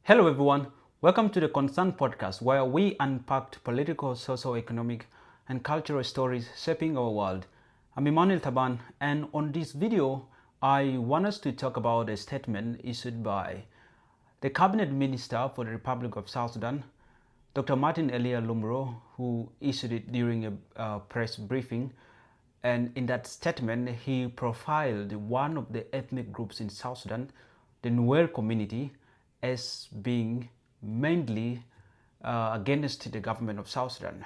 Hello everyone, welcome to the Concern Podcast where we unpack political, socio-economic and cultural stories shaping our world. I'm Emmanuel Taban, and on this video I want us to talk about a statement issued by the Cabinet Minister for the Republic of South Sudan, Dr. Martin Elia Lomuro, who issued it during a press briefing. And in that statement, he profiled one of the ethnic groups in South Sudan, the Nuer Community, as being mainly against the government of South Sudan.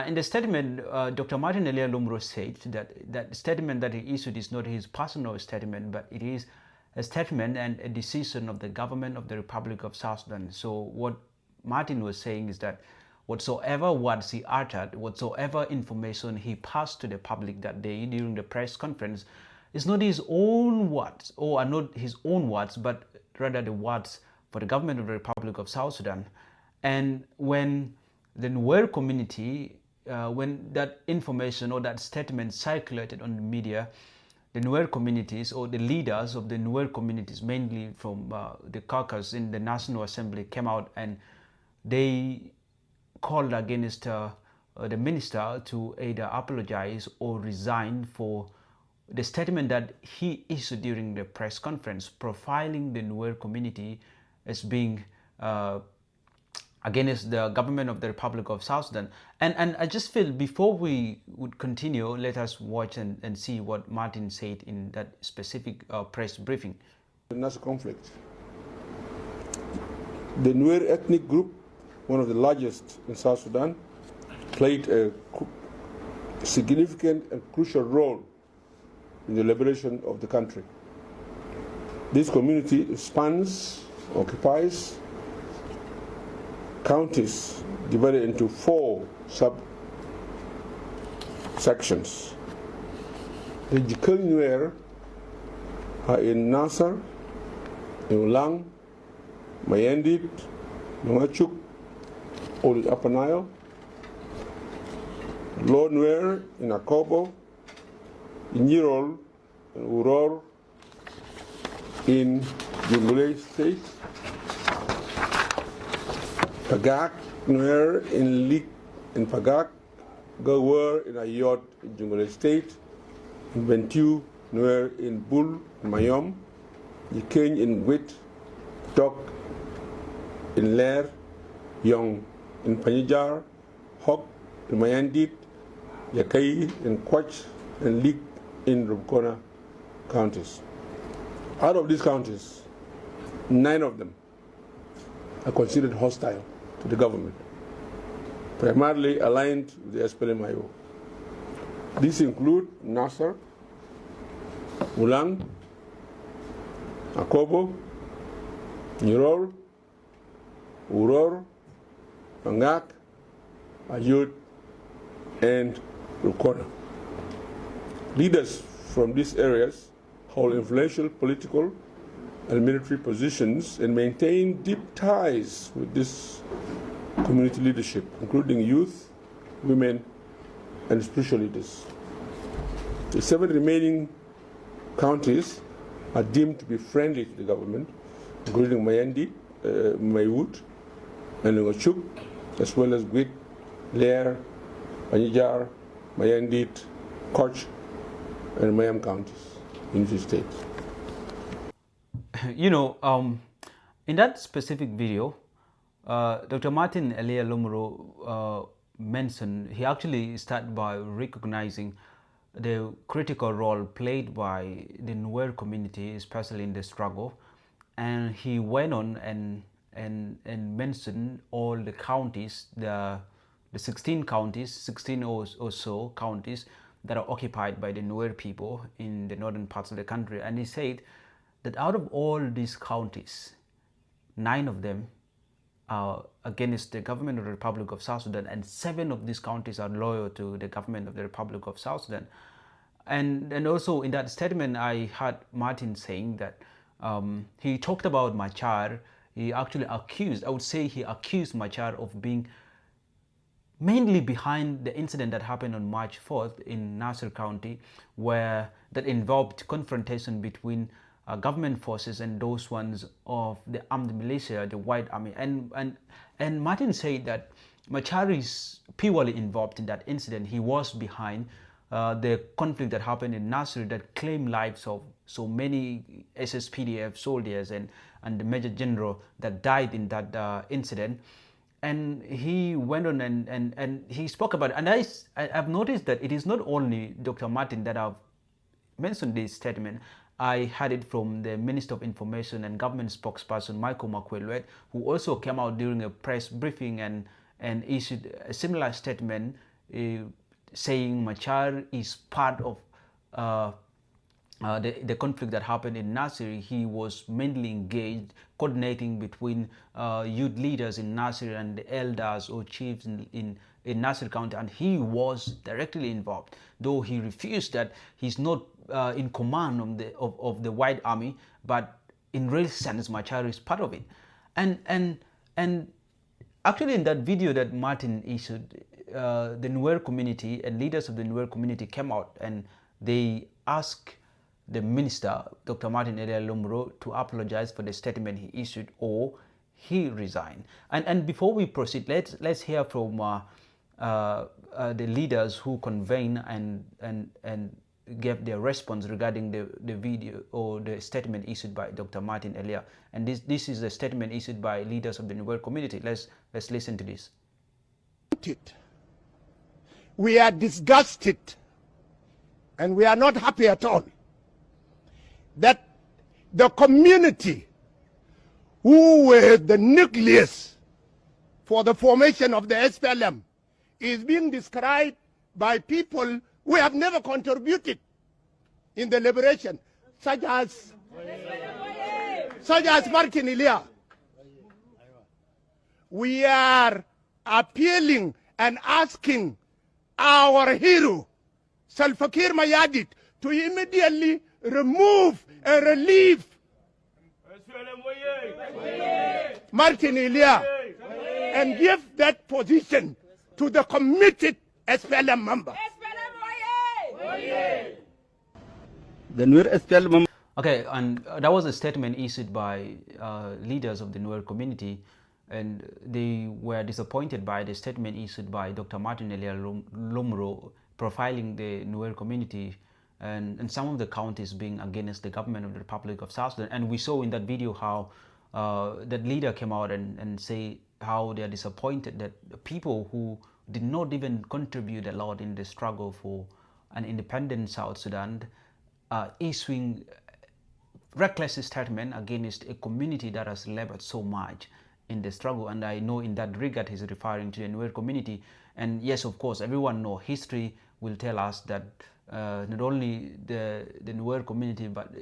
In the statement, Dr. Martin Elia Lomuro said that statement that he issued is not his personal statement, but it is a statement and a decision of the government of the Republic of South Sudan. So what Martin was saying is that whatsoever words he uttered, whatsoever information he passed to the public that day during the press conference is not his own words, or are not his own words, but rather the words for the government of the Republic of South Sudan. And when the Nuer community, when that information or that statement circulated on the media, the Nuer communities or the leaders of the Nuer communities, mainly from the caucus in the National Assembly, came out and they called against the minister to either apologize or resign for the statement that he issued during the press conference, profiling the Nuer community as being against the government of the Republic of South Sudan. And I just feel before we would continue, let us watch and see what Martin said in that specific press briefing. The national conflict. The Nuer ethnic group, one of the largest in South Sudan, played a significant and crucial role in the liberation of the country. This community occupies counties divided into 4 sub-sections. The Jikal Nuer are in Nasser, in Ulang, Mayendit, Nungachuk, all in Upper Nile, Low Nuer in Akobo, in Yirol and Uror in Jonglei State, Pagak Nuer in Lik in Pagak, Gawar in Ayot in Jonglei State, in Bentiu Nuer in Bul in Mayom, Yikeny in Gwit, Tok in Ler, Yong in Panyijar, Hok in Mayandit, Yakai in Kwach, and Lik in Rubkona counties. Out of these counties, 9 of them are considered hostile to the government, primarily aligned with the SPLM-IO. These include Nasser, Ulang, Akobo, Nirol, Uror, Pangak, Ayut, and Rukona. Leaders from these areas hold influential political and military positions and maintain deep ties with this community leadership, including youth, women, and spiritual leaders. The 7 remaining counties are deemed to be friendly to the government, including Mayandi, Maywood, and Lungachuk, as well as Gwit, Lair, Panyijar, Mayandit, Koch, and Mayam counties in the state. In that specific video, Dr. Martin Elia Lomuro mentioned, he actually started by recognizing the critical role played by the Nuer community, especially in the struggle. And he went on and mentioned all the counties, the 16 counties, 16 or so counties that are occupied by the Nuer people in the northern parts of the country. And he said that out of all these counties, 9 of them are against the government of the Republic of South Sudan, and 7 of these counties are loyal to the government of the Republic of South Sudan. And also in that statement, I heard Martin saying that he talked about Machar. He actually accused, I would say he accused Machar of being mainly behind the incident that happened on March 4th in Nasser County, where that involved confrontation between government forces and those ones of the armed militia, the White Army. And Martin said that Machar is purely involved in that incident. He was behind the conflict that happened in Nasir that claimed lives of so many SSPDF soldiers and the Major General that died in that incident. And he went on and he spoke about it. And I've noticed that it is not only Dr. Martin that have mentioned this statement. I had it from the Minister of Information and Government spokesperson Michael Makwelwet, who also came out during a press briefing and issued a similar statement saying Machar is part of the conflict that happened in Nasir. He was mainly engaged, coordinating between youth leaders in Nasir and the elders or chiefs in Nasir County, and he was directly involved, though he refused that he's not in command of the White Army, but in real sense, Machar is part of it. And actually, in that video that Martin issued, the Nuer community and leaders of the Nuer community came out and they asked the minister, Dr. Martin Elia Lomuro, to apologize for the statement he issued or he resigned. And before we proceed, let's hear from the leaders who convened and gave their response regarding the video or the statement issued by Dr. Martin Elia. And this is a statement issued by leaders of the Nuer community. Let's listen to this. We are disgusted and we are not happy at all that the community who were the nucleus for the formation of the SPLM is being described by people who have never contributed in the liberation, such as Martin Elia. We are appealing and asking our hero, Salva Kiir Mayardit, to immediately remove and relieve Martin Elia and give that position to the committed SPLM member. The Nuer SPLM member. Okay, and that was a statement issued by leaders of the Nuer community, and they were disappointed by the statement issued by Dr. Martin Elia Lomuro profiling the Nuer community and some of the counties being against the government of the Republic of South Sudan. And we saw in that video how that leader came out and say how they are disappointed that the people who did not even contribute a lot in the struggle for an independent South Sudan issuing reckless statement against a community that has labored so much in the struggle. And I know in that regard he's referring to the Nuer community. And yes, of course, everyone knows history will tell us that not only the Nuer community, but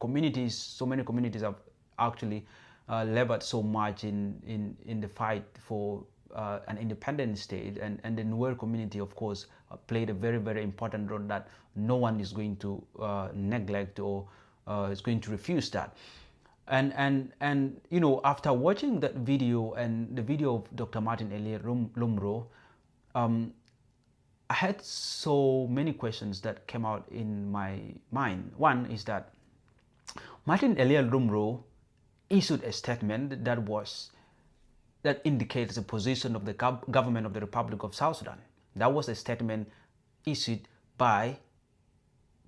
communities, so many communities have actually labored so much in the fight for an independent state, and the Nuer community, of course, played a very, very important role that no one is going to neglect or is going to refuse that. And you know, after watching that video and the video of Dr. Martin Elia Lomuro, I had so many questions that came out in my mind. One is that Martin Elia Lomuro issued a statement that indicates the position of the government of the Republic of South Sudan. That was a statement issued by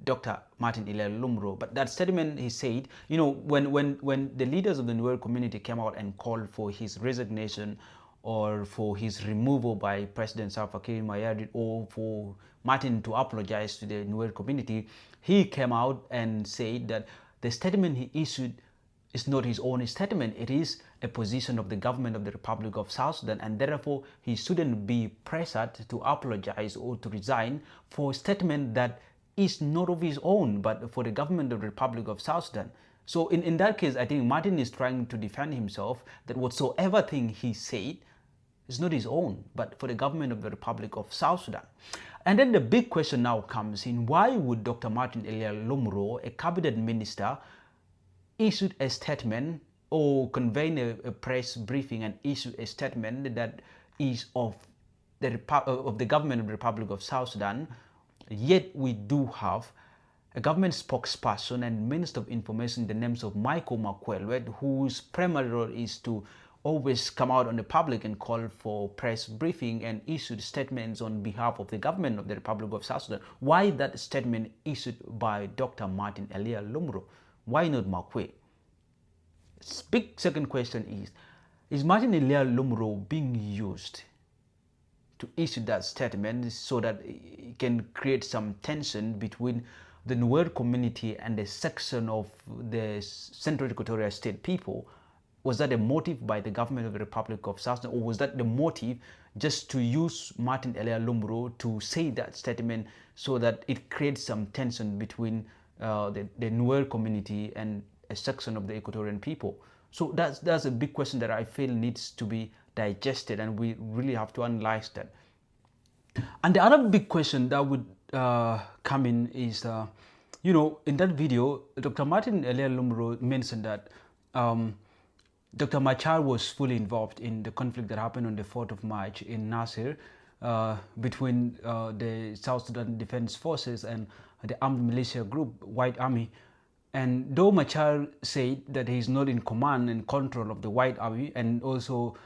Dr. Martin Elia Lomuro. But that statement, he said, you know, when the leaders of the Nuer community came out and called for his resignation or for his removal by President Salva Kiir Mayardit, or for Martin to apologize to the Nuer community, he came out and said that the statement he issued is not his own statement. It is a position of the government of the Republic of South Sudan, and therefore he shouldn't be pressured to apologize or to resign for a statement that is not of his own, but for the government of the Republic of South Sudan. So in that case, I think Martin is trying to defend himself that whatsoever thing he said is not his own, but for the government of the Republic of South Sudan. And then the big question now comes in, why would Dr. Martin Elia Lomuro, a cabinet minister, issued a statement or convene a press briefing and issue a statement that is of the government of the Republic of South Sudan, yet we do have a government spokesperson and Minister of Information, the names of Michael Makwelwe, whose primary role is to always come out on the public and call for press briefing and issued statements on behalf of the government of the Republic of South Sudan. Why that statement issued by Dr. Martin Elia Lomuro? Why not Makwe? Big second question is Martin Elia Lomuro being used to issue that statement so that it can create some tension between the Nuer community and a section of the Central Equatorial State people? Was that a motive by the government of the Republic of South Sudan, or was that the motive just to use Martin Elia Lomuro to say that statement so that it creates some tension between the Nuer community and a section of the Equatorian people? So that's a big question that I feel needs to be digested, and we really have to analyze that. And the other big question that would come in is, in that video, Dr. Martin Elia Lomuro mentioned that Dr. Machar was fully involved in the conflict that happened on the 4th of March in Nasir between the South Sudan Defense Forces and the armed militia group, White Army. And though Machar said that he is not in command and control of the White Army, and also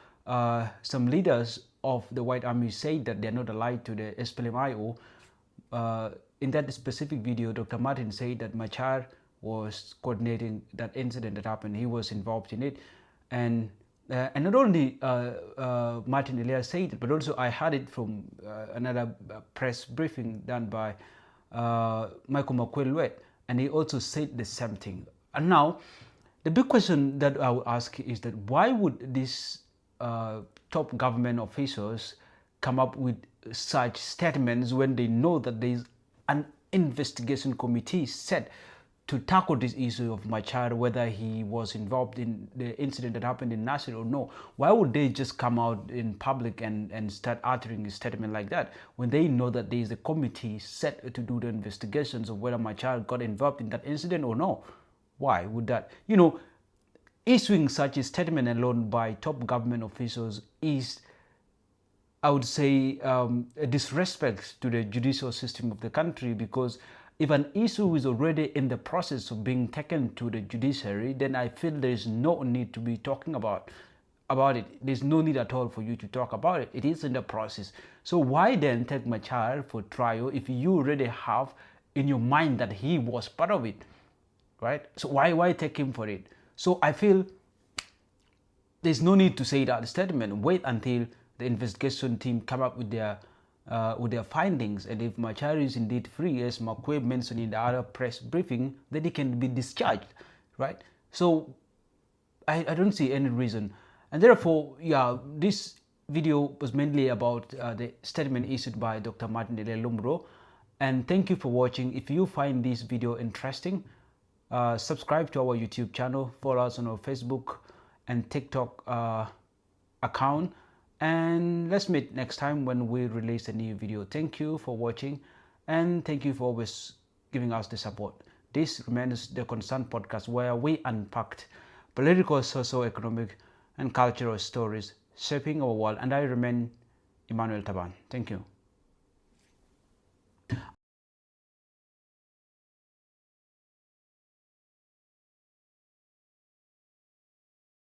some leaders of the White Army said that they are not allied to the SPLM-IO, in that specific video, Dr. Martin said that Machar was coordinating that incident that happened. He was involved in it. And not only Martin Elia said it, but also I heard it from another press briefing done by Michael Makwelwe, and he also said the same thing. And now, the big question that I will ask is that why would these top government officials come up with such statements when they know that there is an investigation committee set to tackle this issue of Machar, whether he was involved in the incident that happened in Nasir or no? Why would they just come out in public and start uttering a statement like that when they know that there is a committee set to do the investigations of whether Machar got involved in that incident or no? Why would that? Issuing such a statement alone by top government officials is, I would say, a disrespect to the judicial system of the country, because if an issue is already in the process of being taken to the judiciary, then I feel there is no need to be talking about it. There's no need at all for you to talk about it. It is in the process. So why then take Machar for trial if you already have in your mind that he was part of it, right? So why take him for it? So I feel there's no need to say that statement. Wait until the investigation team come up with their findings, and if Machar is indeed free, as Makwe mentioned in the other press briefing, then he can be discharged, right? So I don't see any reason, and therefore, this video was mainly about the statement issued by Dr. Martin Elia Lomuro. And thank you for watching. If you find this video interesting, subscribe to our YouTube channel, follow us on our Facebook and TikTok account. And let's meet next time when we release a new video. Thank you for watching, and thank you for always giving us the support. This remains the Concern Podcast, where we unpacked political, socio-economic, and cultural stories shaping our world. And I remain Emmanuel Taban. Thank you.